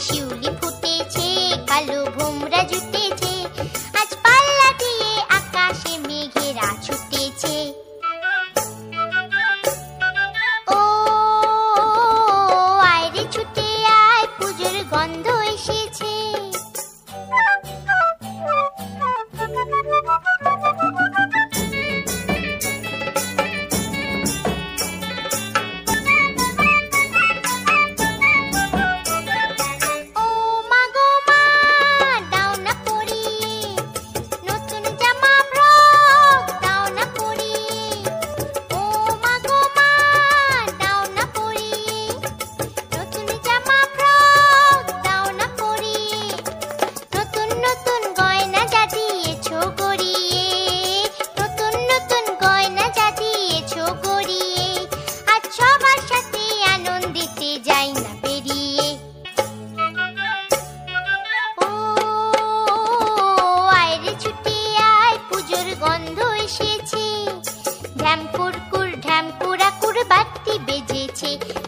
শিউলি ফুটেছে, কালো ভোমরা জুটেছে, আজ পাল্লা দিয়ে আকাশে মেঘেরা ছুটেছে। ও আয় রে ছুটে আয়, পুজোর গন্ধ এসেছে।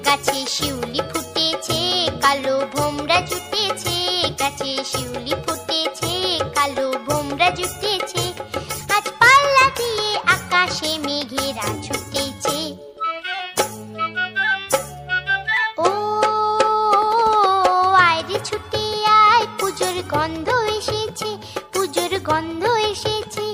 গাছে শিউলি ফুটেছে, কালো ভোমরা জুটেছে, গাছে শিউলি ফুটেছে, কালো ভোমরা জুটেছে, আজ পাল্লা দিয়ে আকাশে মেঘেরা ছুটেছে। ও আয় রে ছুটে আয়, পুজোর গন্ধ এসেছে, পুজোর গন্ধ এসেছে।